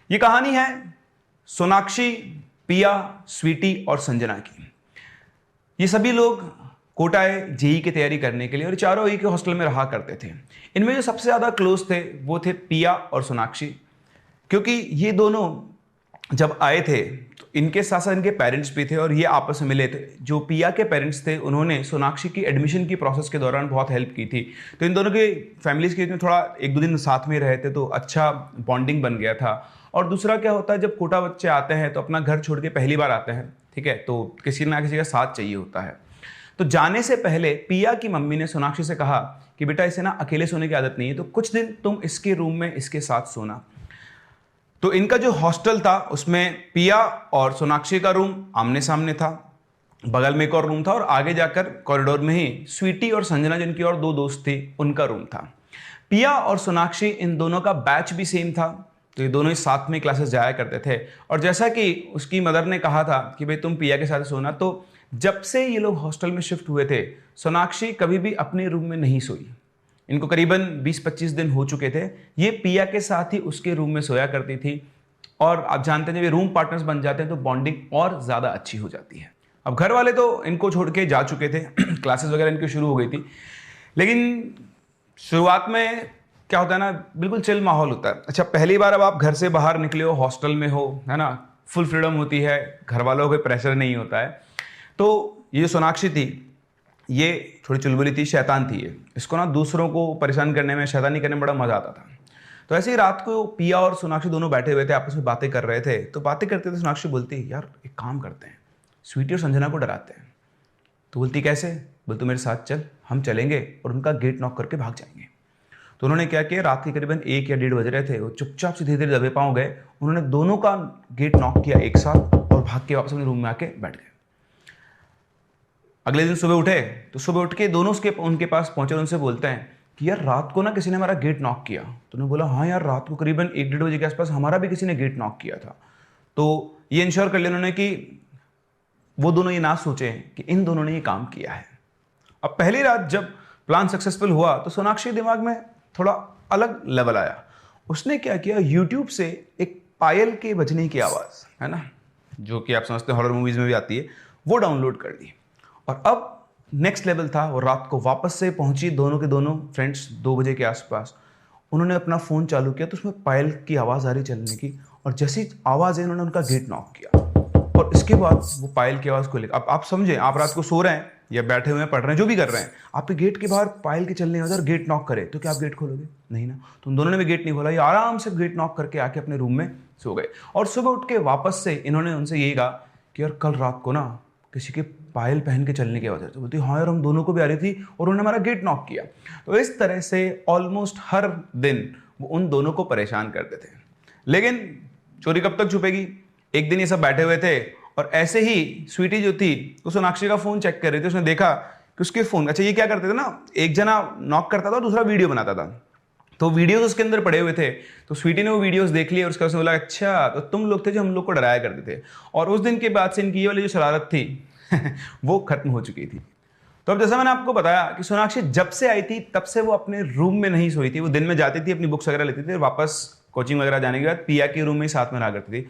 ये कहानी है सोनाक्षी, पिया, स्वीटी और संजना की। ये सभी लोग कोटा आए जेई की तैयारी करने के लिए और चारों एक ही हॉस्टल में रहा करते थे। इनमें जो सबसे ज़्यादा क्लोज थे वो थे पिया और सोनाक्षी, क्योंकि ये दोनों जब आए थे तो इनके साथ साथ इनके पेरेंट्स भी थे और ये आपस में मिले थे। जो पिया के पेरेंट्स थे उन्होंने सोनाक्षी की एडमिशन की प्रोसेस के दौरान बहुत हेल्प की थी, तो इन दोनों के फैमिलीज के में थोड़ा एक दो दिन साथ में रहे थे तो अच्छा बॉन्डिंग बन गया था। और दूसरा क्या होता है, जब कोटा बच्चे आते हैं तो अपना घर छोड़ के पहली बार आते हैं, ठीक है, तो किसी ना किसी का साथ चाहिए होता है। तो जाने से पहले पिया की मम्मी ने सोनाक्षी से कहा कि बेटा इसे ना अकेले सोने की आदत नहीं है, तो कुछ दिन तुम इसके रूम में इसके साथ सोना। तो इनका जो हॉस्टल था उसमें पिया और सोनाक्षी का रूम आमने सामने था, बगल में एक और रूम था और आगे जाकर कॉरिडोर में ही स्वीटी और संजना, जिनकी और दो दोस्त थी, उनका रूम था। पिया और सोनाक्षी इन दोनों का बैच भी सेम था, तो ये दोनों ही साथ में क्लासेस जाया करते थे। और जैसा कि उसकी मदर ने कहा था कि भाई तुम पिया के साथ सोना, तो जब से ये लोग हॉस्टल में शिफ्ट हुए थे सोनाक्षी कभी भी अपने रूम में नहीं सोई। इनको करीबन 20-25 दिन हो चुके थे, ये पिया के साथ ही उसके रूम में सोया करती थी। और आप जानते हैं जब ये रूम पार्टनर्स बन जाते हैं तो बॉन्डिंग और ज़्यादा अच्छी हो जाती है। अब घर वाले तो इनको छोड़ के जा चुके थे क्लासेस वगैरह इनकी शुरू हो गई थी, लेकिन शुरुआत में क्या होता है ना, बिल्कुल चिल माहौल होता है। अच्छा, पहली बार अब आप घर से बाहर निकले हो, हॉस्टल में हो, है ना, फुल फ्रीडम होती है, घर वालों को प्रेशर नहीं होता है। तो ये सोनाक्षी थी, ये थोड़ी चुलबुली थी, शैतान थी ये। इसको ना दूसरों को परेशान करने में, शैतानी करने में बड़ा मजा आता था। तो ऐसे ही रात को पिया और सोनाक्षी दोनों बैठे हुए थे, आपस में बातें कर रहे थे। तो बातें करते थे सोनाक्षी बोलती यार एक काम करते हैं, स्वीटी और संजना को डराते हैं। तो बोलती कैसे? बोल तू मेरे साथ चल, हम चलेंगे और उनका गेट नॉक करके भाग जाएंगे। तो उन्होंने क्या किया, रात के करीबन 1 या 1:30 बज रहे थे, वो चुपचाप से धीरे धीरे दबे पाँव गए, उन्होंने दोनों का गेट नॉक किया एक साथ और भाग के वापस अपने रूम में आके बैठ गए। अगले दिन सुबह उठे तो सुबह उठ के दोनों उनके पास पहुंचे और उनसे बोलते हैं कि यार रात को ना किसी ने हमारा गेट नॉक किया। तो उन्होंने बोला हाँ यार, रात को करीबन 1-1:30 बजे के आसपास हमारा भी किसी ने गेट नॉक किया था। तो ये इंश्योर कर लिया उन्होंने कि वो दोनों ये ना सोचें कि इन दोनों ने ये काम किया है। अब पहली रात जब प्लान सक्सेसफुल हुआ तो सोनाक्षी के दिमाग में थोड़ा अलग लेवल आया। उसने क्या किया, यूट्यूब से एक पायल के बजने की आवाज़, है ना, जो कि आप समझते हैं हॉरर मूवीज़ में भी आती है, वो डाउनलोड कर ली। और अब नेक्स्ट लेवल था, और रात को वापस से पहुंची दोनों के दोनों फ्रेंड्स 2 बजे के आसपास। उन्होंने अपना फ़ोन चालू किया तो उसमें पायल की आवाज़ आ रही चलने की, और जैसी आवाज़ है उन्होंने उनका गेट नॉक किया। और इसके बाद वो पायल की आवाज़ को लेकर, अब आप समझें, आप रात को सो रहे हैं या बैठे हुए हैं, पढ़ रहे हैं, जो भी कर रहे हैं, आपके गेट के बाहर पायल के चलने और गेट नॉक करे तो क्या आप गेट खोलोगे? नहीं ना। तो उन दोनों ने भी गेट नहीं खोला, ये आराम से गेट नॉक करके आके अपने रूम में सो गए। और सुबह उठ के वापस से इन्होंने उनसे यही कहा कि यार कल रात को ना किसी के पायल पहन के चलने की आवाज़ आई। तो बोलती हाँ यार, हम दोनों को भी आ रही थी और उन्होंने हमारा गेट नॉक किया। तो इस तरह से ऑलमोस्ट हर दिन वो उन दोनों को परेशान करते थे। लेकिन चोरी कब तक छुपेगी? एक दिन ये सब बैठे हुए थे और ऐसे ही स्वीटी जो थी वो सोनाक्षी का फोन चेक कर रही थी। उसने देखा कि उसके फोन, अच्छा ये क्या करते थे ना, एक जना नॉक करता था और दूसरा वीडियो बनाता था, तो वीडियोस उसके अंदर पड़े हुए थे। तो स्वीटी ने वो वीडियोस देख लिए और उसका उसने बोला अच्छा तो तुम लोग थे जो हम लोग को डराया करते थे। और उस दिन के बाद से इनकी ये वाली जो शरारत थी वो खत्म हो चुकी थी। तो अब जैसा मैंने आपको बताया कि सोनाक्षी जब से आई थी तब से वो अपने रूम में नहीं सोई थी। वो दिन में जाती थी, अपनी बुक्स वगैरह लेती थी और वापस कोचिंग वगैरह जाने के बाद पिया के रूम में ही साथ में रहा करती थी।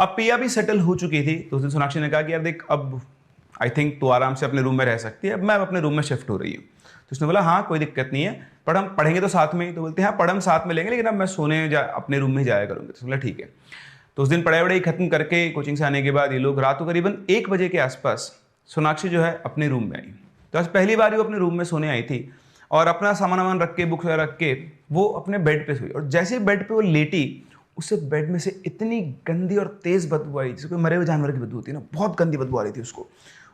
अब पिया भी सेटल हो चुकी थी, तो उस दिन सोनाक्षी ने कहा कि यार देख, अब आई थिंक तू आराम से अपने रूम में रह सकती है, अब मैं अपने रूम में शिफ्ट हो रही हूँ। तो उसने बोला हाँ कोई दिक्कत नहीं है, पर हम पढ़ेंगे तो साथ में ही। तो बोलते हैं हाँ पढ़ हम साथ में लेंगे, लेकिन अब मैं सोने अपने रूम में ही जाया करूँगी। तो बोला ठीक है। तो उस दिन पढ़ाई वढ़ाई खत्म करके कोचिंग से आने के बाद ये लोग रात को करीबन 1 बजे के आसपास सोनाक्षी जो है अपने रूम में आई। तो आज पहली बार वो अपने रूम में सोने आई थी और अपना सामान वामान रख के, बुक्स वगैरह रख के वो अपने बेड पे सोई। और जैसे बेड पे वो लेटी, उससे बेड में से इतनी गंदी और तेज बदबू आई, जैसे कोई मरे हुए जानवर की बदबू होती है ना, बहुत गंदी बदबू आ रही थी उसको।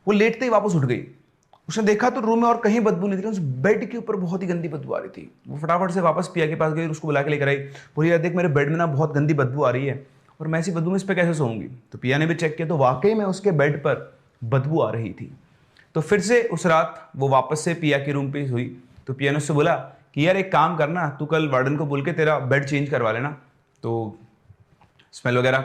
वो लेटते ही वापस उठ गई। उसने देखा तो रूम में और कहीं बदबू नहीं थी, उस बेड के ऊपर बहुत ही गंदी बदबू आ रही थी। वो फटाफट से वापस पिया के पास गई और उसको बुला के लेकर आई। बोली यार देख, मेरे बेड में ना बहुत गंदी बदबू आ रही है और मैं ऐसी बदबू में इस पर कैसे सोऊंगी। तो पिया ने भी चेक किया तो वाकई में उसके बेड पर बदबू आ रही थी। तो फिर से उस रात वो वापस से पिया के रूम पे हुई। तो पिया ने उससे बोला कि यार एक काम करना, तू कल वार्डन को बोल के तेरा बेड चेंज करवा लेना, तो स्मेल वगैरह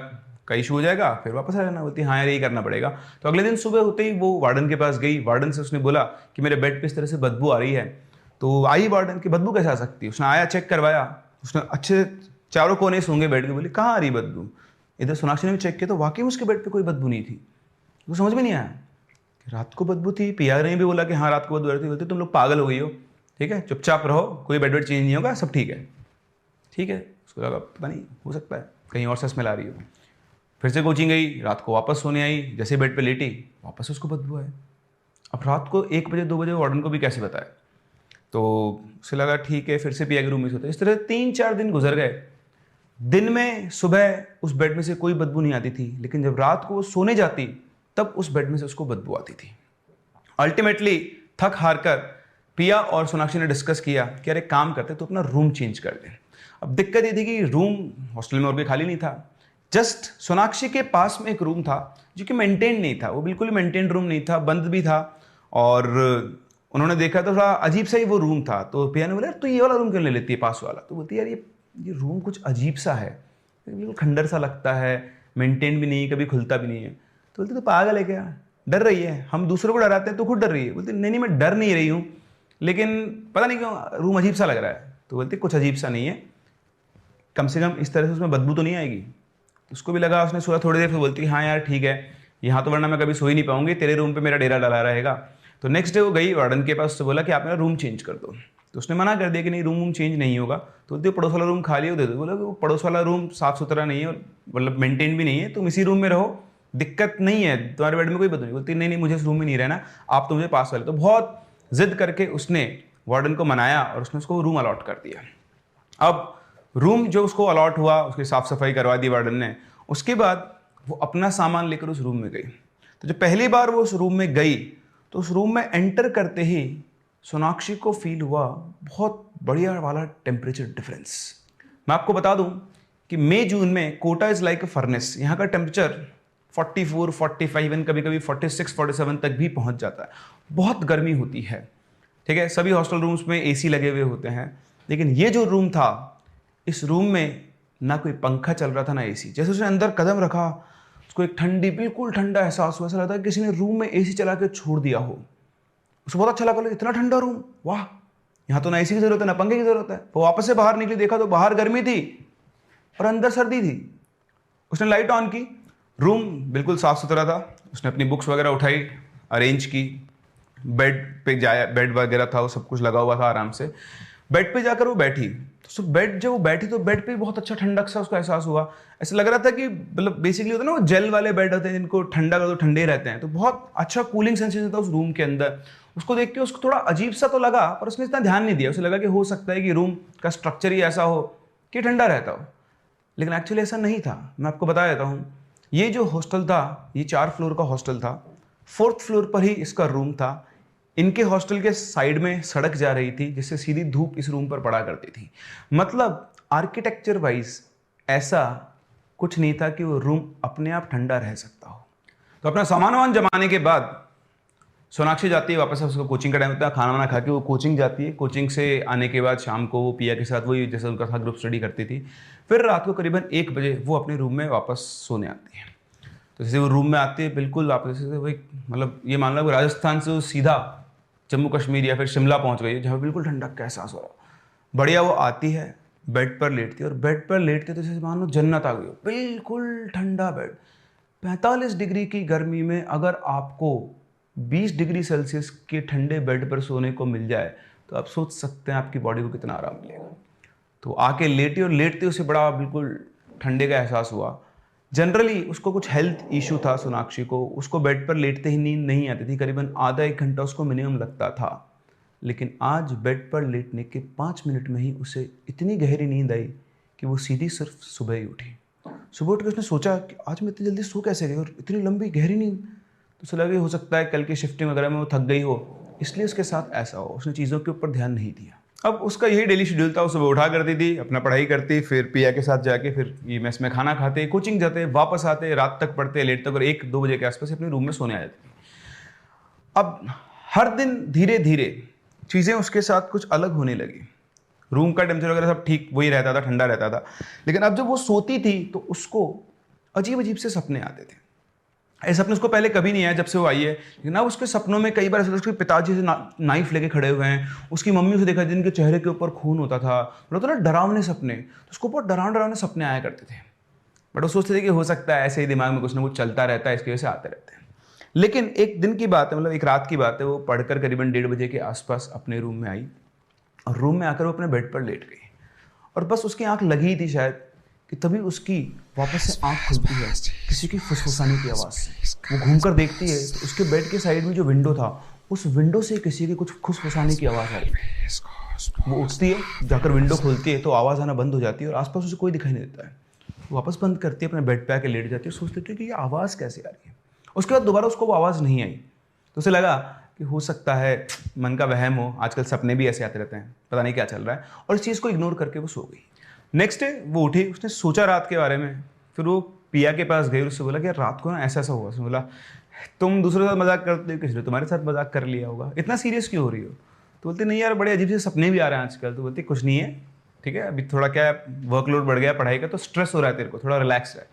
का इशू हो जाएगा, फिर वापस आ जाना। बोलती हाँ यार यही करना पड़ेगा। तो अगले दिन सुबह होते ही वो वार्डन के पास गई। वार्डन से उसने बोला कि मेरे बेड पे इस तरह से बदबू आ रही है। तो आई वार्डन की, बदबू कैसे आ सकती है? उसने आया, चेक करवाया, उसने अच्छे चारों कोने सूंघे बेड के, बोली कहाँ आ रही बदबू। इधर सोनाक्षी ने भी चेक किया तो वाकई में उसके बेड पे कोई बदबू नहीं थी। वो समझ में नहीं आया कि रात को बदबू थी। पिया ने भी बोला कि हाँ रात को बदबू आ रही थी। बोलते तुम लोग पागल हो गई हो, ठीक है चुपचाप रहो, कोई बेड चेंज नहीं होगा, सब ठीक है। ठीक है, उसको लगा पता नहीं हो सकता है कहीं और से स्मेल आ रही हो। फिर से कोचिंग गई, रात को वापस सोने आई, जैसे बेड पे लेटी वापस उसको बदबू आए। अब रात को 1 बजे 2 बजे वार्डन को भी कैसे बताए, तो उसे लगा ठीक है फिर से पिया के रूम में सोते। इस तरह 3-4 दिन गुजर गए। दिन में सुबह उस बेड में से कोई बदबू नहीं आती थी, लेकिन जब रात को वो सोने जाती तब उस बेड में से उसको बदबू आती थी। अल्टीमेटली थक हार कर पिया और सोनाक्षी ने डिस्कस किया कि अरे काम करते तो अपना रूम चेंज कर दें। अब दिक्कत ये थी कि रूम हॉस्टल में और भी खाली नहीं था। जस्ट सोनाक्षी के पास में एक रूम था जो कि मेंटेन नहीं था, वो बिल्कुल मेंटेन रूम नहीं था, बंद भी था। और उन्होंने देखा तो थोड़ा अजीब सा ही वो रूम था। तो पिया ने बोला तो ये वाला रूम क्यों ले लेती है पास वाला। तो बोलती है यार ये रूम कुछ अजीब सा है, बिल्कुल खंडर सा लगता है, मेंटेन भी नहीं है, कभी खुलता भी नहीं है। तो बोलती तो पागल है क्या, डर रही है, हम दूसरों को डराते हैं तो खुद डर रही है। बोलती नहीं नहीं मैं डर नहीं रही हूँ, लेकिन पता नहीं क्यों रूम अजीब सा लग रहा है। तो बोलती कुछ अजीब सा नहीं है, कम से कम इस तरह से उसमें बदबू तो नहीं आएगी। उसको भी लगा, उसने सोचा थोड़ी देर, फिर बोलती हाँ यार ठीक है, यहाँ तो वरना मैं कभी सो ही नहीं पाऊंगी, तेरे रूम पे मेरा डेरा डला रहेगा। तो नेक्स्ट डे वो गई वार्डन के पास, उससे बोला कि आप मेरा रूम चेंज कर दो। तो उसने मना कर दिया कि नहीं रूम चेंज नहीं होगा। तो बोलते पड़ोस वाला रूम खाली हो दे दो। बोला वो पड़ोस वाला रूम साफ सुथरा नहीं है और मतलब मेंटेन भी नहीं है, तुम इसी रूम में रहो, दिक्कत नहीं है, तुम्हारे बेड में कोई बदबू नहीं। बोलती नहीं नहीं मुझे इस रूम में नहीं रहना, आप तो मुझे पास वाले। तो बहुत जिद करके उसने वार्डन को मनाया और उसने उसको रूम अलॉट कर दिया। अब रूम जो उसको अलॉट हुआ, उसकी साफ सफाई करवा दी वार्डन ने। उसके बाद वो अपना सामान लेकर उस रूम में गई। तो जब पहली बार वो उस रूम में गई तो उस रूम में एंटर करते ही सोनाक्षी को फील हुआ बहुत बढ़िया वाला टेम्परेचर डिफरेंस। मैं आपको बता दूं कि मई जून में Kota is like a furnace. यहाँ का टेम्परेचर 44, 45 एंड कभी कभी 46, 47 तक भी पहुंच जाता है। बहुत गर्मी होती है, ठीक है। सभी हॉस्टल रूम्स में एसी लगे हुए होते हैं, लेकिन ये जो रूम था, इस रूम में ना कोई पंखा चल रहा था ना एसी। जैसे उसने अंदर कदम रखा उसको एक ठंडी, बिल्कुल ठंडा एहसास हुआ। ऐसा लगता है किसी ने रूम में एसी चला के छोड़ दिया हो। उसको बहुत अच्छा लगा, इतना ठंडा रूम, वाह, यहाँ तो ना एसी की जरूरत है ना पंखे की जरूरत है। वो वापस से बाहर निकली, देखा तो बाहर गर्मी थी और अंदर सर्दी थी। उसने लाइट ऑन की, रूम बिल्कुल साफ सुथरा था। उसने अपनी बुक्स वगैरह उठाई, अरेंज की, बेड पे जाया, बेड वगैरह था वो सब कुछ लगा हुआ था आराम से। बेड पे जाकर वो बैठी, तो बेड जब वो बैठी तो बेड पे बहुत अच्छा ठंडक सा उसको एहसास हुआ। ऐसा लग रहा था कि मतलब बेसिकली होता है ना वो जेल वाले बेड होते हैं जिनको ठंडा कर दो ठंडे रहते हैं, तो बहुत अच्छा कूलिंग सेंसेशन था उस रूम के अंदर। उसको देख के उसको थोड़ा अजीब सा तो लगा, पर उसने इतना ध्यान नहीं दिया। उसे लगा कि हो सकता है कि रूम का स्ट्रक्चर ही ऐसा हो कि ठंडा रहता हो, लेकिन एक्चुअली ऐसा नहीं था। मैं आपको बता देता हूँ, ये जो हॉस्टल था ये 4 फ्लोर का हॉस्टल था। 4th फ्लोर पर ही इसका रूम था। इनके हॉस्टल के साइड में सड़क जा रही थी जिससे सीधी धूप इस रूम पर पड़ा करती थी। मतलब आर्किटेक्चर वाइज ऐसा कुछ नहीं था कि वो रूम अपने आप ठंडा रह सकता हो। तो अपना सामान वामान जमाने के बाद सोनाक्षी जाती है वापस, उसको कोचिंग का टाइम होता है, खाना वाना खा के वो कोचिंग जाती है। कोचिंग से आने के बाद शाम को वो पिया के साथ वही जैसे उनका था ग्रुप स्टडी करती थी। फिर रात को करीबन 1 बजे वो अपने रूम में वापस सोने आती है। तो जैसे वो रूम में आती है बिल्कुल वापस से वही, मतलब ये मान लो राजस्थान से वो सीधा जम्मू कश्मीर या फिर शिमला पहुंच गई है जहाँ बिल्कुल ठंडक का एहसास हो रहा। बढ़िया वो आती है, बेड पर लेटती है और बेड पर लेटते तो जैसे मान लो जन्नत आ गई हो, बिल्कुल ठंडा बेड। 45 डिग्री की गर्मी में अगर आपको 20 डिग्री सेल्सियस के ठंडे बेड पर सोने को मिल जाए तो आप सोच सकते हैं आपकी बॉडी को कितना आराम मिलेगा। तो आके लेटी और लेटते उसे बड़ा बिल्कुल ठंडे का एहसास हुआ। जनरली उसको कुछ हेल्थ इशू था सोनाक्षी को, उसको बेड पर लेटते ही नींद नहीं आती थी, करीबन आधा 1 घंटा उसको मिनिमम लगता था। लेकिन आज बेड पर लेटने के 5 मिनट में ही उसे इतनी गहरी नींद आई कि वो सीधी सिर्फ सुबह ही उठी। सुबह उठ के उसने सोचा कि आज मैं इतनी जल्दी सो कैसे गई और इतनी लंबी गहरी नींद। तो उसे लगा हो सकता है कल की शिफ्टिंग वगैरह में वो थक गई हो, इसलिए उसके साथ ऐसा हो। उसने चीज़ों के ऊपर ध्यान नहीं दिया। अब उसका यही डेली शेड्यूल था, वो सुबह उठा करती थी, अपना पढ़ाई करती, फिर पिया के साथ जाके फिर ये मेस में खाना खाते, कोचिंग जाते, वापस आते, रात तक पढ़ते, लेट तक, और 1-2 बजे के आसपास अपने रूम में सोने आ जाती थी। अब हर दिन धीरे धीरे चीज़ें उसके साथ कुछ अलग होने लगी। रूम का टेम्परेचर वगैरह सब ठीक वही रहता था, ठंडा रहता था, लेकिन अब जब वो सोती थी तो उसको अजीब अजीब से सपने आते थे। ऐसे सपने उसको पहले कभी नहीं आया जब से वो आई है, लेकिन अब उसके सपनों में कई बार ऐसा उसके पिताजी से नाइफ लेके खड़े हुए हैं, उसकी मम्मी उसे देखा जिनके चेहरे के ऊपर खून होता था, मतलब ना डरावने सपने, तो उसको बहुत डरावने सपने आया करते थे। बट वो सोचते थे कि हो सकता है ऐसे ही दिमाग में कुछ ना कुछ चलता रहता है, इसकी वजह से आते रहते हैं। लेकिन एक दिन की बात है, मतलब एक रात की बात है, वो पढ़कर करीबन 1:30 बजे के आसपास अपने रूम में आई और रूम में आकर वो अपने बेड पर लेट गई और बस उसकी आंख लगी ही थी शायद कि तभी उसकी वापस से आंख खुलती है किसी की फुसफुसाने की आवाज़ से। वो घूमकर देखती है तो उसके बेड के साइड में जो विंडो था, उस विंडो से किसी के कुछ फुसफुसाने की आवाज़ आ रही है। वो उठती है, जाकर विंडो खोलती है तो आवाज़ आना बंद हो जाती है और आसपास उसे कोई दिखाई नहीं देता है। वो वापस बंद करती है, अपने बेड पे आके लेट जाती है, सोचती है कि ये आवाज़ कैसे आ रही है। उसके बाद दोबारा उसको वो आवाज़ नहीं आई, तो उसे लगा कि हो सकता है मन का वहम हो, आजकल सपने भी ऐसे आते रहते हैं, पता नहीं क्या चल रहा है, और इस चीज़ को इग्नोर करके वो सो गई। नेक्स्ट डे वो उठी, उसने सोचा रात के बारे में, फिर वो पिया के पास गई, उससे बोला कि यार रात को ना ऐसा ऐसा हुआ। उसने बोला तुम दूसरे के साथ मजाक करते हो, किसी ने तुम्हारे साथ मजाक कर लिया होगा, इतना सीरियस क्यों हो रही हो? तो बोलते नहीं यार बड़े अजीब से सपने भी आ रहे हैं आजकल। तो बोलती कुछ नहीं है, ठीक है, अभी थोड़ा क्या वर्कलोड बढ़ गया पढ़ाई का, तो स्ट्रेस हो रहा है तेरे को, थोड़ा रिलैक्स है।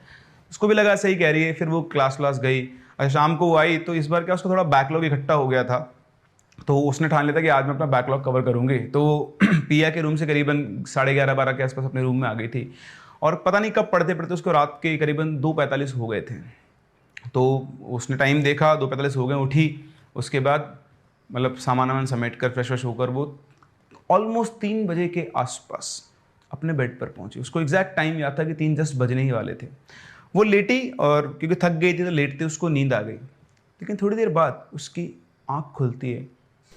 उसको भी लगा सही कह रही है। फिर वो क्लास गई, शाम को वो आई तो इस बार क्या उसको थोड़ा बैकलॉग इकट्ठा हो गया था, तो उसने ठान लिया था कि आज मैं अपना बैकलॉग कवर करूंगी। तो पिया के रूम से करीबन 11:30-12 के आसपास अपने रूम में आ गई थी और पता नहीं कब पढ़ते पढ़ते उसको रात के करीबन 2:45 हो गए थे। तो उसने टाइम देखा, 2:45 हो गए, उठी। उसके बाद मतलब सामान वामान समेट कर फ्रेश व्रेश होकर वो ऑलमोस्ट 3 बजे के आसपास अपने बेड पर पहुंची। उसको एग्जैक्ट टाइम याद था कि 3 जस्ट बजने ही वाले थे। वो लेटी और क्योंकि थक गई थी तो लेटते उसको नींद आ गई, लेकिन थोड़ी देर बाद उसकी आंख खुलती है,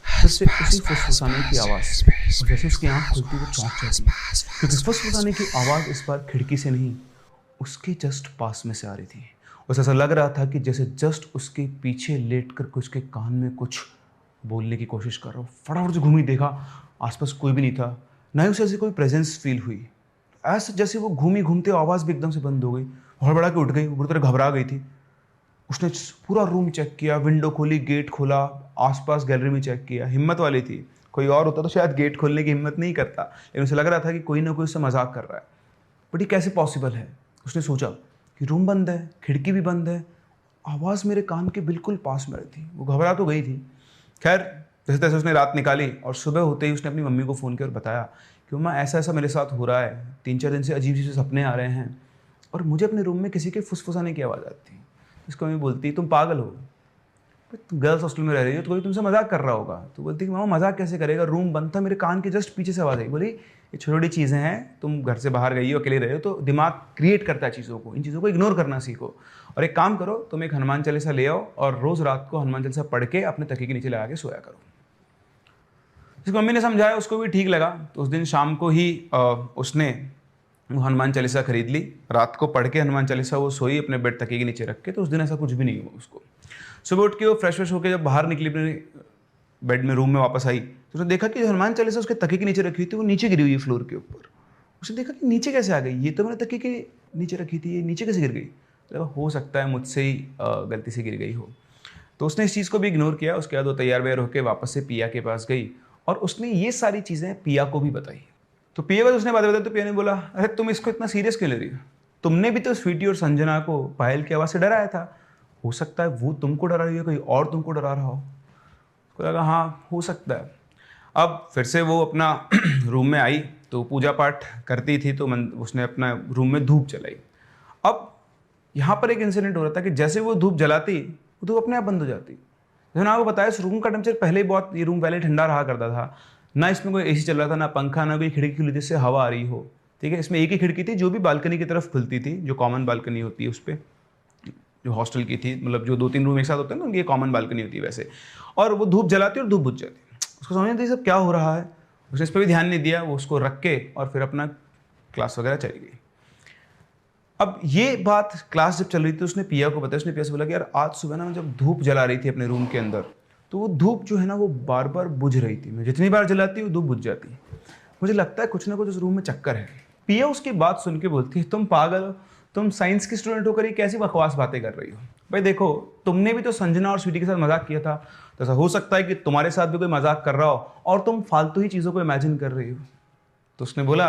फिर से उसी फुसफुसाने की आवाज़, और जैसे उसकी आंख खुलती है वो चौंक जाती है क्योंकि फुसफुसाने की आवाज़ इस बार खिड़की से नहीं, उसके जस्ट पास में से आ रही थी। उसे ऐसा लग रहा था कि जैसे जस्ट उसके पीछे लेटकर उसके कान में कुछ बोलने की कोशिश कर रहा हो। फटाफट से घूमी, देखा आसपास कोई भी नहीं था, ना ही उसे ऐसी कोई प्रेजेंस फील हुई। ऐसे जैसे वो घूमी घूमते आवाज़ भी एकदम से बंद हो गई, हड़बड़ा के उठ गई, बुरी तरह घबरा गई थी। उसने पूरा रूम चेक किया, विंडो खोली, गेट खोला, आसपास गैलरी में चेक किया। हिम्मत वाली थी, कोई और होता तो शायद गेट खोलने की हिम्मत नहीं करता, लेकिन उसे लग रहा था कि कोई ना कोई उससे मजाक कर रहा है। बट ये कैसे पॉसिबल है? उसने सोचा कि रूम बंद है, खिड़की भी बंद है, आवाज़ मेरे कान के बिल्कुल पास में रही थी। वो घबरा तो गई थी। खैर जैसे तैसे उसने रात निकाली और सुबह होते ही उसने अपनी मम्मी को फ़ोन किया और बताया कि मम्मा ऐसा ऐसा मेरे साथ हो रहा है, 3-4 दिन से अजीब से सपने आ रहे हैं और मुझे अपने रूम में किसी के फुसफुसाने की आवाज़ आती है। इसको मम्मी बोलती तुम पागल हो, तुम गर्ल्स हॉस्टल में रह रही हो तो कोई तुमसे मजाक कर रहा होगा। तो बोलती कि मामा मजाक कैसे करेगा, रूम बंद था, मेरे कान के जस्ट पीछे से आवाज़ आई। बोली ये छोटी छोटी चीज़ें हैं, तुम घर से बाहर गई हो, अकेले रहे हो, तो दिमाग क्रिएट करता है चीज़ों को, इन चीज़ों को इग्नोर करना सीखो। और एक काम करो, तुम एक हनुमान चालीसा ले आओ और रोज़ रात को हनुमान चालीसा पढ़ के अपने तकिए के नीचे लगा के सोया करो। जिसको मम्मी ने समझाया उसको भी ठीक लगा। तो उस दिन शाम को ही उसने वो हनुमान चालीसा खरीद ली, रात को पढ़ के हनुमान चालीसा वो सोई अपने बेड तकिए के नीचे रख के। तो उस दिन ऐसा कुछ भी नहीं हुआ उसको। सुबह उठ के वो फ्रेश व्रेश होकर जब बाहर निकली अपने बेड में, रूम में वापस आई तो उसने देखा कि हनुमान चालीसा उसके तकिए के नीचे रखी हुई थी वो नीचे गिरी हुई है फ्लोर के ऊपर। उसने देखा कि नीचे कैसे आ गई, ये तो मैंने तकिए के नीचे रखी थी, ये नीचे कैसे गिर गई? लगा हो सकता है मुझसे ही गलती से गिर गई हो। तो उसने इस चीज़ को भी इग्नोर किया। उसके बाद वो तैयार वैयार होकर वापस से पिया के पास गई और उसने ये सारी चीज़ें पिया को भी बताई। तो पिया को उसने बात बताई तो पिया ने बोला अरे तुम इसको इतना सीरियस क्यों ले रही हो, तुमने भी तो स्वीटी और संजना को पायल की आवाज़ से डराया था, हो सकता है वो तुमको डरा रही है, कोई और तुमको डरा रहा हो। उसको लगा हाँ हो सकता है। अब फिर से वो अपना रूम में आई तो पूजा पाठ करती थी, तो उसने अपना रूम में धूप जलाई। अब यहाँ पर एक इंसिडेंट हो रहा था कि जैसे वो धूप जलाती वो धूप अपने आप बंद हो जाती। जैसे ना आपको बताया इस रूम का टेम्परेचर पहले ही बहुत, ये रूम पहले ठंडा रहा करता था, ना इसमें कोई एसी चल रहा था, ना पंखा, ना कोई खिड़की खुली जिससे हवा आ रही हो। ठीक है, इसमें एक ही खिड़की थी जो भी बालकनी की तरफ खुलती थी, जो कॉमन बालकनी होती है उस पर, जो हॉस्टल की थी, मतलब जो 2-3 रूम एक साथ होते हैं ना उनकी कॉमन बालकनी होती है वैसे। और वो धूप जलाती और धूप बुझ जाती। उसको समझ नहीं आता सब क्या हो रहा है, उसने इस पर भी ध्यान नहीं दिया, वो उसको रख के और फिर अपना क्लास वगैरह चली गई। अब ये बात क्लास जब चल रही थी उसने पिया को बताया। उसने पिया से बोला कि यार आज सुबह ना मैं जब धूप जला रही थी अपने रूम के अंदर, तो वो धूप जो है ना वो बार बार बुझ रही थी, मैं जितनी बार जलाती हूँ धूप बुझ जाती है, मुझे लगता है कुछ ना कुछ उस रूम में चक्कर है। पिया उसकी बात सुन के बोलती है तुम पागल हो, तुम साइंस की स्टूडेंट होकर ये कैसी बकवास बातें कर रही हो? भाई देखो तुमने भी तो संजना और स्वीटी के साथ मजाक किया था, तो ऐसा हो सकता है कि तुम्हारे साथ भी कोई मजाक कर रहा हो और तुम फालतू ही चीज़ों को इमेजिन कर रही हो। तो उसने बोला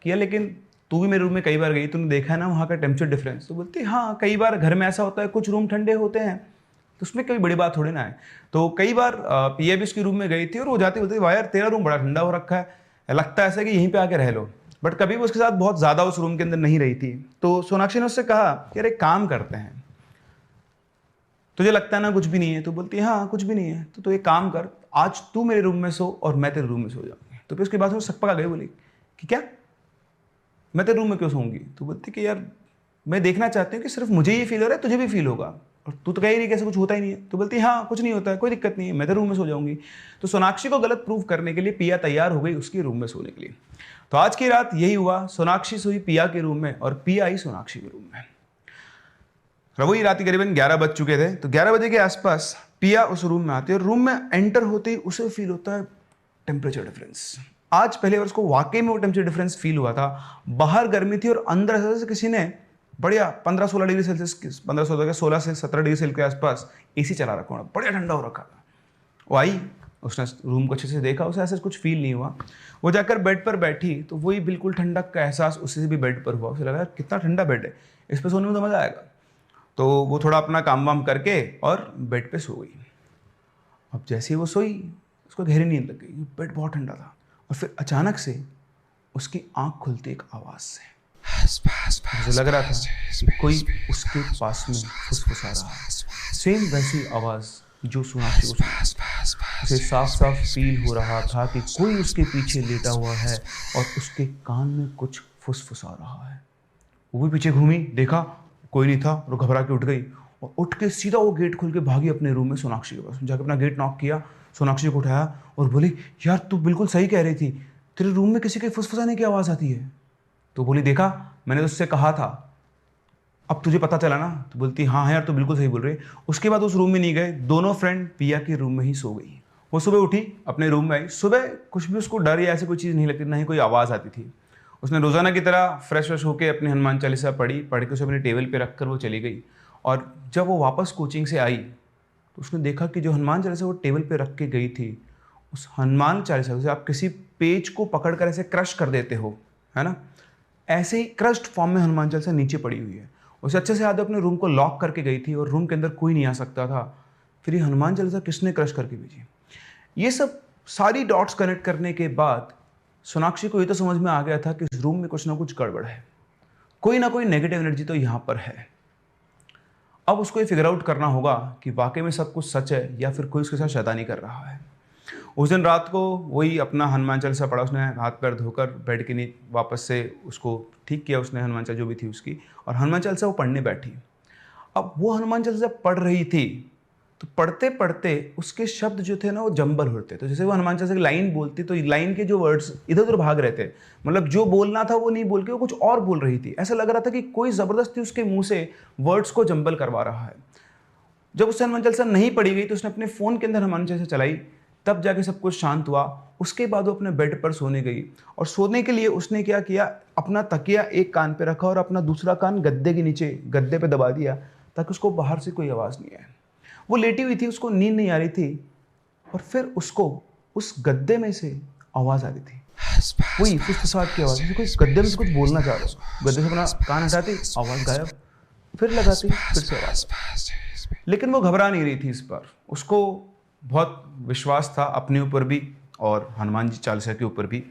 कि यार लेकिन तू भी मेरे रूम में कई बार गई, तूने देखा है ना वहाँ का टेम्परेचर डिफरेंस। तो बोलती हाँ कई बार घर में ऐसा होता है, कुछ रूम ठंडे होते हैं तो उसमें कोई बड़ी बात थोड़ी ना है। तो कई बार पिया भी उसके रूम में गई थी और वो जाती बोलती वाह यार तेरा रूम बड़ा ठंडा हो रखा है, लगता है ऐसा कि यहीं पे आके रह लो। बट कभी भी उसके साथ बहुत ज़्यादा उस रूम के अंदर नहीं रही थी। तो सोनाक्षी ने उससे कहा कि यार एक काम करते हैं, तुझे लगता है ना कुछ भी नहीं है? तो बोलती है हाँ कुछ भी नहीं है। तो एक काम कर, आज तू मेरे रूम में सो और मैं तेरे रूम में सो जाऊंगी। तो फिर उसके बाद वो सकपका गई, बोली कि क्या मैं तेरे रूम में क्यों सोऊंगी? तो बोलती कि यार मैं देखना चाहती हूँ कि सिर्फ मुझे ये फील हो रहा है तुझे भी फील होगा, और तू तो कह ही नहीं कैसे कुछ होता ही नहीं है। तो बोलती हाँ कुछ नहीं होता है, कोई दिक्कत नहीं है, मैं तेरे रूम में सो जाऊंगी। तो सोनाक्षी को गलत प्रूव करने के लिए पिया तैयार हो गई उसके रूम में सोने के लिए। तो आज की रात यही हुआ, सोनाक्षी सोई पिया के रूम में और पिया आई सोनाक्षी के रूम में। वही रात करीबन 11 बज चुके थे। तो 11 बजे के आसपास पिया उस रूम में आती है और रूम में एंटर होते ही उसे फील होता है टेम्परेचर डिफरेंस। आज पहले बार उसको वाकई में वो टेम्परेचर डिफरेंस फील हुआ था। बाहर गर्मी थी और अंदर ऐसा से किसी ने बढ़िया 15-16 डिग्री सेल्सियस, 16 से 17 डिग्री सेल्सियस के आसपास एसी चला रखा होना, बढ़िया ठंडा हो रखा था। वो आई, उसने रूम को अच्छे से देखा, उसे ऐसा कुछ फील नहीं हुआ। वो जाकर बेड पर बैठी तो वही बिल्कुल ठंडक का एहसास उसे भी बेड पर हुआ। उसे लगा कितना ठंडा बेड है, इस पर सोने में तो मज़ा आएगा। तो वो थोड़ा अपना काम वाम करके और बेड पे सो गई। अब जैसे ही वो सोई उसको गहरी नींद लग गई, बेड बहुत ठंडा था। और फिर अचानक से उसकी आंख खुलती एक आवाज़ से। मुझे लग रहा था कि कोई उसके पास में फुसफुसा रहा है, सेम वैसी आवाज़ जो सोनाक्षी को सुनी। उसे साफ साफ फील हो रहा था कि कोई उसके पीछे लेटा हुआ है और उसके कान में कुछ फुसफुसा रहा है। वो भी पीछे घूमी, देखा कोई नहीं था और घबरा के उठ गई और उठ के सीधा वो गेट खोल के भागी अपने रूम में सोनाक्षी के पास। जाकर अपना गेट नॉक किया, सोनाक्षी को उठाया और बोली यार तू बिल्कुल सही कह रही थी, तेरे रूम में किसी के फुसफुसाने की आवाज़ आती है। तो बोली देखा मैंने उससे कहा था, अब तुझे पता चला ना? तो बोलती हाँ यार तू बिल्कुल सही बोल रही। उसके बाद उस रूम में नहीं गए, दोनों फ्रेंड पिया के रूम में ही सो गई। वो सुबह उठी, अपने रूम में आई। सुबह कुछ भी उसको डर या ऐसी कोई चीज़ नहीं लगती, ना ही कोई आवाज़ आती थी। उसने रोज़ाना की तरह फ्रेश होकर अपनी हनुमान चालीसा पढ़ के उसे अपने टेबल पे रख कर वो चली गई। और जब वो वापस कोचिंग से आई तो उसने देखा कि जो हनुमान चालीसा वो टेबल पे रख के गई थी, उस हनुमान चालीसा से आप किसी पेज को पकड़ कर ऐसे क्रश कर देते हो, है ना, ऐसे ही क्रश्ड फॉर्म में हनुमान चालीसा नीचे पड़ी हुई है। उसे अच्छे से याद है, अपने रूम को लॉक करके गई थी और रूम के अंदर कोई नहीं आ सकता था। फिर ये हनुमान चालीसा किसने क्रश करके भेजी? ये सब सारी डॉट्स कनेक्ट करने के बाद सोनाक्षी को ये तो समझ में आ गया था कि इस रूम में कुछ ना कुछ गड़बड़ है, कोई ना कोई नेगेटिव एनर्जी तो यहाँ पर है। अब उसको ये फिगर आउट करना होगा कि वाकई में सब कुछ सच है या फिर कोई उसके साथ शैतानी कर रहा है। उस दिन रात को वही अपना हनुमान चालीसा पढ़ा, उसने हाथ पैर धोकर बेड के नीचे वापस से उसको ठीक किया उसने, हनुमान चालीसा जो भी थी उसकी, और हनुमान चालीसा वो पढ़ने बैठी। अब वो हनुमान चालीसा पढ़ रही थी तो पढ़ते पढ़ते उसके शब्द जो थे ना वो जंबल होते। तो जैसे वो हनुमान चालीसा की लाइन बोलती तो लाइन के जो वर्ड्स इधर उधर भाग रहे थे, मतलब जो बोलना था वो नहीं बोल के वो कुछ और बोल रही थी। ऐसा लग रहा था कि कोई ज़बरदस्ती उसके मुंह से वर्ड्स को जंबल करवा रहा है। जब उससे हनुमान चालीसा नहीं पढ़ी गई तो उसने अपने फ़ोन के अंदर हनुमान चालीसा चलाई, तब जाके सब कुछ शांत हुआ। उसके बाद वो अपने बेड पर सोने गई और सोने के लिए उसने क्या किया, अपना तकिया एक कान पे रखा और अपना दूसरा कान गद्दे के नीचे गद्दे पे दबा दिया ताकि उसको बाहर से कोई आवाज़ नहीं आए। वो लेटी हुई थी, उसको नींद नहीं आ रही थी और फिर उसको उस गद्दे में से आवाज़ आ रही थी, वही फुसफुसाहट की आवाज़, कोई गद्दे में से कुछ बोलना चाह रहा हो। गद्दे से अपना कान हटाती, आवाज़ गायब, फिर लगाती, फिर से आवाज़। लेकिन वो घबरा नहीं रही थी इस बार, उसको बहुत विश्वास था अपने ऊपर भी और हनुमान जी चालीसा के ऊपर भी।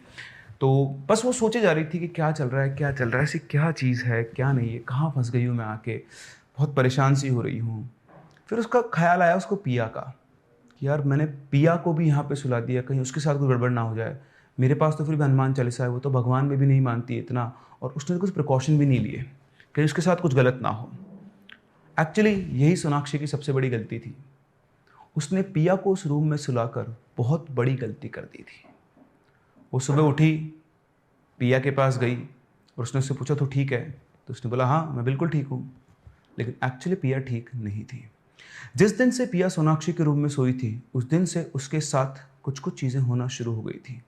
तो बस वो सोचे जा रही थी कि क्या चल रहा है, क्या चल रहा है, ऐसी क्या चीज़ है, क्या नहीं है, कहाँ फंस गई हूँ मैं आके, बहुत परेशान सी हो रही हूँ। फिर उसका ख्याल आया उसको पिया का कि यार मैंने पिया को भी यहाँ पे सुला दिया, कहीं उसके साथ कोई गड़बड़ ना हो जाए। मेरे पास तो फिर भी हनुमान चालीसा है, वो तो भगवान में भी नहीं मानती है इतना, और उसने कुछ प्रिकॉशन भी नहीं लिए कहीं उसके साथ कुछ गलत ना हो। एक्चुअली यही सोनाक्षी की सबसे बड़ी गलती थी, उसने पिया को उस रूम में सुलाकर बहुत बड़ी गलती कर दी थी। वो सुबह उठी, पिया के पास गई और उसने उससे पूछा तो ठीक है? तो उसने बोला हाँ मैं बिल्कुल ठीक हूँ। लेकिन एक्चुअली पिया ठीक नहीं थी। जिस दिन से पिया सोनाक्षी के रूम में सोई थी उस दिन से उसके साथ कुछ कुछ चीज़ें होना शुरू हो गई थी,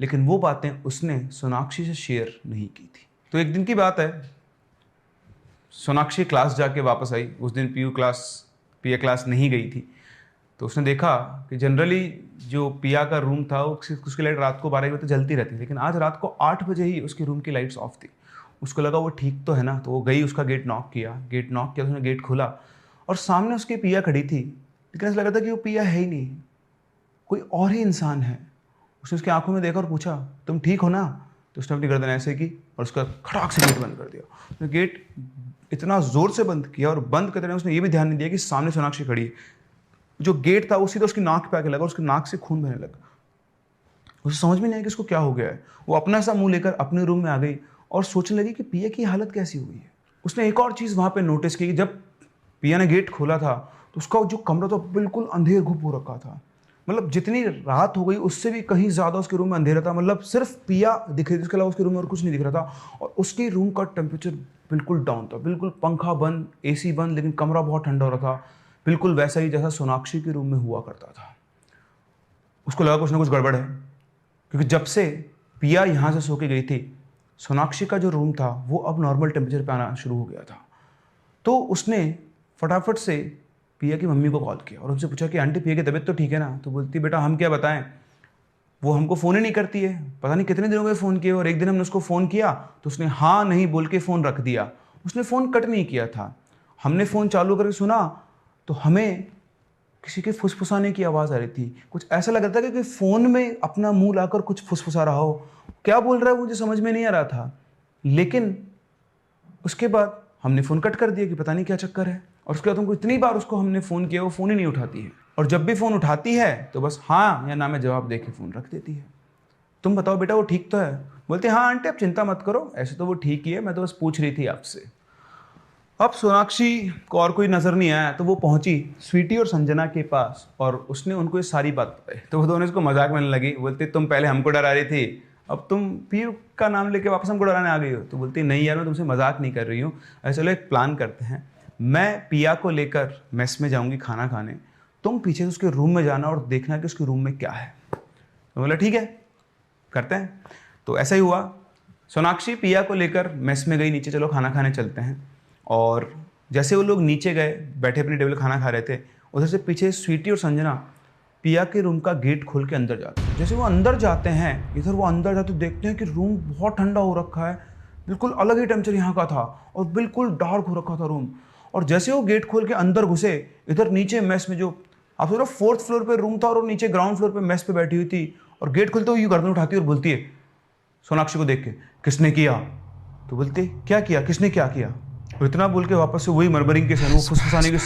लेकिन वो बातें उसने सोनाक्षी से शेयर नहीं की थी। तो एक दिन की बात है, सोनाक्षी क्लास जाके वापस आई। उस दिन पिया क्लास नहीं गई थी। तो उसने देखा कि जनरली जो पिया का रूम था उसकी लाइट रात को 12 बजे तक जलती रहती, लेकिन आज रात को 8 बजे ही उसके रूम की लाइट्स ऑफ थी। उसको लगा वो ठीक तो है ना, तो वो गई, उसका गेट नॉक किया तो उसने गेट खोला और सामने उसकी पिया खड़ी थी, लेकिन ऐसा लगा था कि वो पिया है ही नहीं, कोई और ही इंसान है। उसने उसकी आंखों में देखा और पूछा, तुम ठीक हो ना? तो उसने अपनी गर्दन ऐसे की और उसका खड़ाक से गेट बंद कर दिया। उसने गेट इतना ज़ोर से बंद किया और बंद करते उसने ये भी ध्यान नहीं दिया कि सामने सोनाक्षी खड़ी है। जो गेट था उसी तो उसकी नाक पे आके लगा, उसकी नाक से खून बहने लगा। उसे समझ में नहीं आया कि इसको क्या हो गया है। वो अपना सा मुंह लेकर अपने रूम में आ गई और सोचने लगी कि पिया की हालत कैसी हुई है। उसने एक और चीज़ वहाँ पे नोटिस की कि जब पिया ने गेट खोला था तो उसका जो कमरा था बिल्कुल अंधेर घुप हो रखा था। मतलब जितनी रात हो गई उससे भी कहीं ज़्यादा उसके रूम में अंधेरा था। मतलब सिर्फ पिया दिख रही थी, उसके अलावा उसके रूम में और कुछ नहीं दिख रहा था। और उसके रूम का टेम्परेचर बिल्कुल डाउन था, बिल्कुल पंखा बंद, एसी बंद, लेकिन कमरा बहुत ठंडा हो रहा था, बिल्कुल वैसा ही जैसा सोनाक्षी के रूम में हुआ करता था। उसको लगा कुछ ना कुछ गड़बड़ है, क्योंकि जब से पिया यहाँ से सो के गई थी, सोनाक्षी का जो रूम था वो अब नॉर्मल टेम्परेचर पे आना शुरू हो गया था। तो उसने फटाफट से पिया की मम्मी को कॉल किया और उनसे पूछा कि आंटी पिया की तबीयत तो ठीक है ना? तो बोलती, बेटा हम क्या बताएं, वो हमको फ़ोन ही नहीं करती है, पता नहीं कितने दिनों में फ़ोन किए, और एक दिन हमने उसको फ़ोन किया तो उसने हाँ नहीं बोल के फ़ोन रख दिया। उसने फ़ोन कट नहीं किया था। हमने फ़ोन चालू करके सुना तो हमें किसी के फुसफुसाने की आवाज़ आ रही थी। कुछ ऐसा लग रहा था कि फ़ोन में अपना मुंह लाकर कुछ फुसफुसा रहा हो। क्या बोल रहा है मुझे समझ में नहीं आ रहा था। लेकिन उसके बाद हमने फ़ोन कट कर दिया कि पता नहीं क्या चक्कर है। और उसके बाद उनको इतनी बार उसको हमने फ़ोन किया, वो फ़ोन ही नहीं उठाती है। और जब भी फ़ोन उठाती है तो बस हाँ या ना में जवाब दे के फ़ोन रख देती है। तुम बताओ बेटा वो ठीक तो है? बोलती हाँ आंटी आप चिंता मत करो, ऐसे तो वो ठीक ही है, मैं तो बस पूछ रही थी आपसे। अब सोनाक्षी को और कोई नज़र नहीं आया तो वो पहुंची स्वीटी और संजना के पास और उसने उनको ये सारी बात बताई। तो वो दोनों इसको मजाक में लगी, बोलती तुम पहले हमको डरा रही थी, अब तुम पीयू का नाम लेके वापस हमको डराने आ गई हो। तो बोलती नहीं यार मैं तुमसे मजाक नहीं कर रही हूँ, ऐसे चलो एक प्लान करते हैं, मैं पिया को लेकर मेस में जाऊँगी खाना खाने, तुम पीछे से उसके रूम में जाना और देखना कि उसके रूम में क्या है। तो बोला ठीक है करते हैं। तो ऐसा ही हुआ, सोनाक्षी पिया को लेकर मेस में गई नीचे, चलो खाना खाने चलते हैं। और जैसे वो लोग नीचे गए, बैठे अपनी टेबल खाना खा रहे थे, उधर से पीछे स्वीटी और संजना पिया के रूम का गेट खोल के अंदर जाते हैं। जैसे वो अंदर जाते हैं, इधर वो अंदर जाते देखते हैं कि रूम बहुत ठंडा हो रखा है, बिल्कुल अलग ही टेम्परेचर यहाँ का था और बिल्कुल डार्क हो रखा था रूम। और जैसे वो गेट खोल के अंदर घुसे, इधर नीचे मेस में, जो आप सोचो 4th फ्लोर पे रूम था और वो नीचे ग्राउंड फ्लोर पे मेस पे बैठी हुई थी, और गेट खुलते हुए यूँ गर्दन उठाती है और बोलती है सोनाक्षी को देख के, किसने किया? तो बोलते क्या किया, किसने क्या किया? और इतना बोल के वापस से वही मरमरिंग के साथ वो फुसफुसाने के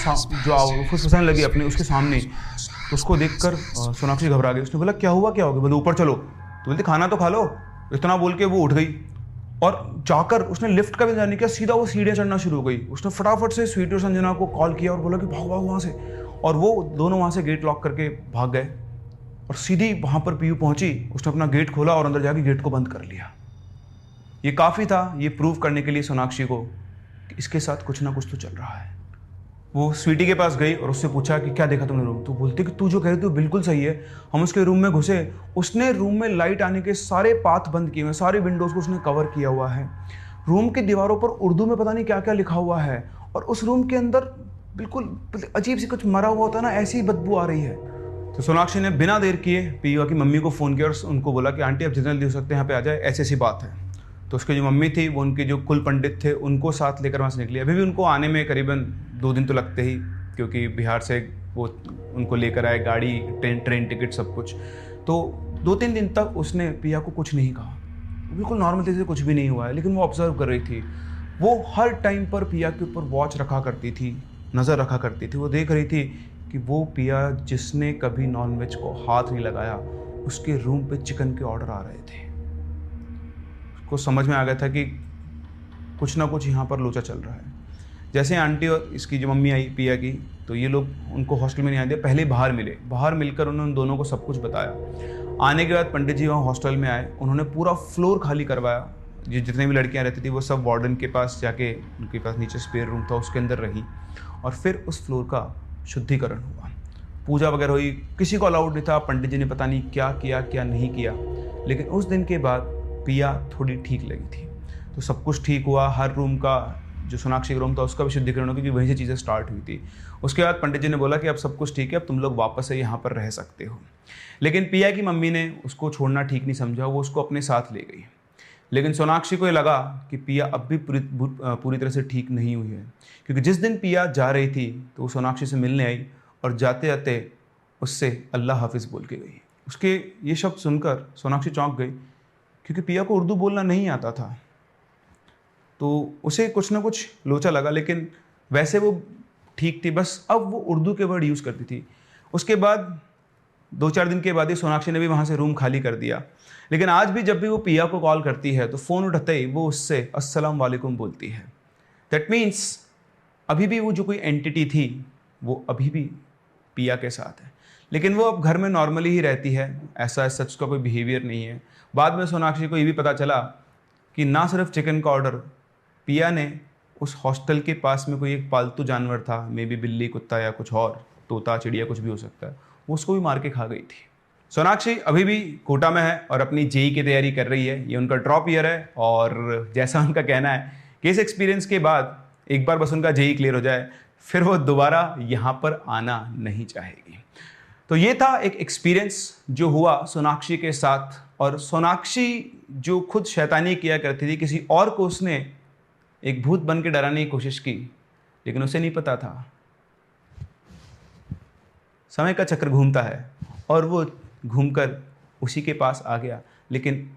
जो फुसफुसाने लगी अपने उसके सामने। तो उसको देखकर सोनाक्षी घबरा गई। उसने बोला क्या हुआ, क्या हो गया? बोले ऊपर चलो। तो बोलते खाना तो खा लो। इतना बोल के वो उठ गई और जाकर उसने लिफ्ट का भी इंतजार नहीं किया, सीधा वो सीढ़ियाँ चढ़ना शुरू हो गई। उसने फटाफट से स्वीटी और संजना को कॉल किया और बोला कि भागो भागो वहाँ से। और वो दोनों वहाँ से गेट लॉक करके भाग गए और सीधी वहाँ पर पीयू पहुँची। उसने अपना गेट खोला और अंदर जाके गेट को बंद कर लिया। ये काफ़ी था ये प्रूव करने के लिए सोनाक्षी को कि इसके साथ कुछ ना कुछ तो चल रहा है। वो स्वीटी के पास गई और उससे पूछा कि क्या देखा तुमने रूम? तो बोलती कि तू जो कह रही तू बिल्कुल सही है। हम उसके रूम में घुसे, उसने रूम में लाइट आने के सारे पाथ बंद किए हुए, सारे विंडोज़ को उसने कवर किया हुआ है। रूम की दीवारों पर उर्दू में पता नहीं क्या क्या लिखा हुआ है, और उस रूम के अंदर बिल्कुल अजीब सी कुछ मरा हुआ होता ना, ऐसी बदबू आ रही है। तो सोनाक्षी ने बिना देर किए पिया की मम्मी को फ़ोन किया और उनको बोला कि आंटी आप जितना जल्दी हो सकते हैं यहाँ पे आ जाए, ऐसी ऐसी बात है। तो उसकी जो मम्मी थी वो उनके जो कुल पंडित थे उनको साथ लेकर वहाँ से निकली। अभी भी उनको आने में करीबन 2 दिन तो लगते ही, क्योंकि बिहार से वो उनको लेकर आए, गाड़ी, ट्रेन टिकट सब कुछ। तो 2-3 दिन तक उसने पिया को कुछ नहीं कहा, बिल्कुल नॉर्मल तरीके से कुछ भी नहीं हुआ है। लेकिन वो ऑब्जर्व कर रही थी, वो हर टाइम पर पिया के ऊपर वॉच रखा करती थी, नज़र रखा करती थी। वो देख रही थी कि वो पिया जिसने कभी नॉनवेज को हाथ नहीं लगाया, उसके रूम पे चिकन के ऑर्डर आ रहे थे। को समझ में आ गया था कि कुछ ना कुछ यहाँ पर लोचा चल रहा है। जैसे आंटी और इसकी जो मम्मी आई पिया की, तो ये लोग उनको हॉस्टल में नहीं आए थे, पहले बाहर मिले। बाहर मिलकर उन्होंने उन दोनों को सब कुछ बताया। आने के बाद पंडित जी वहाँ हॉस्टल में आए, उन्होंने पूरा फ्लोर खाली करवाया। ये जितने भी लड़कियाँ रहती थी वो सब वार्डन के पास जाके, उनके पास नीचे स्पेयर रूम था उसके अंदर रही, और फिर उस फ्लोर का शुद्धिकरण हुआ, पूजा वगैरह हुई। किसी को अलाउड नहीं था, पंडित जी ने पता नहीं क्या किया क्या नहीं किया। लेकिन उस दिन के बाद पिया थोड़ी ठीक लगी थी, तो सब कुछ ठीक हुआ। हर रूम का जो सोनाक्षी का रूम था उसका भी शुद्धिकरण हो, क्योंकि वहीं से चीज़ें स्टार्ट हुई थी। उसके बाद पंडित जी ने बोला कि अब सब कुछ ठीक है, अब तुम लोग वापस से यहाँ पर रह सकते हो। लेकिन पिया की मम्मी ने उसको छोड़ना ठीक नहीं समझा, वो उसको अपने साथ ले गई। लेकिन सोनाक्षी को ये लगा कि पिया अब भी पूरी तरह से ठीक नहीं हुई है, क्योंकि जिस दिन पिया जा रही थी तो वो सोनाक्षी से मिलने आई और जाते जाते उससे अल्लाह हाफिज़ बोल के गई। उसके ये शब्द सुनकर सोनाक्षी चौंक गई, क्योंकि पिया को उर्दू बोलना नहीं आता था। तो उसे कुछ ना कुछ लोचा लगा, लेकिन वैसे वो ठीक थी, बस अब वो उर्दू के वर्ड यूज़ करती थी। उसके बाद 2-4 दिन के बाद ही सोनाक्षी ने भी वहाँ से रूम खाली कर दिया। लेकिन आज भी जब भी वो पिया को कॉल करती है तो फ़ोन उठाते ही वो उससे अस्सलाम वालेकुम बोलती है। दैट मीन्स अभी भी वो जो कोई एंटिटी थी वो अभी भी पिया के साथ है, लेकिन वो अब घर में नॉर्मली ही रहती है, ऐसा सच का कोई बिहेवियर नहीं है। बाद में सोनाक्षी को ये भी पता चला कि ना सिर्फ चिकन का ऑर्डर, पिया ने उस हॉस्टल के पास में कोई एक पालतू जानवर था, मे बी बिल्ली, कुत्ता या कुछ और, तोता, चिड़िया, कुछ भी हो सकता है, वो उसको भी मार के खा गई थी। सोनाक्षी अभी भी कोटा में है और अपनी जेई की तैयारी कर रही है। ये उनका ड्रॉप ईयर है और जैसा उनका कहना है कि इस एक्सपीरियंस के बाद एक बार बस उनका जेई क्लियर हो जाए, फिर वो दोबारा यहाँ पर आना नहीं चाहेगी। तो ये था एक एक्सपीरियंस जो हुआ सोनाक्षी के साथ, और सोनाक्षी जो खुद शैतानी किया करती थी, किसी और को उसने एक भूत बन के डराने की कोशिश की, लेकिन उसे नहीं पता था समय का चक्र घूमता है और वो घूमकर उसी के पास आ गया। लेकिन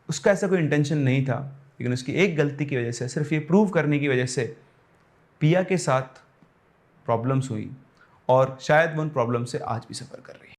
उसका ऐसा कोई इंटेंशन नहीं था, लेकिन उसकी एक गलती की वजह से, सिर्फ ये प्रूव करने की वजह से पिया के साथ प्रॉब्लम्स हुई, और शायद वो उन प्रॉब्लम से आज भी सफ़र कर रही है।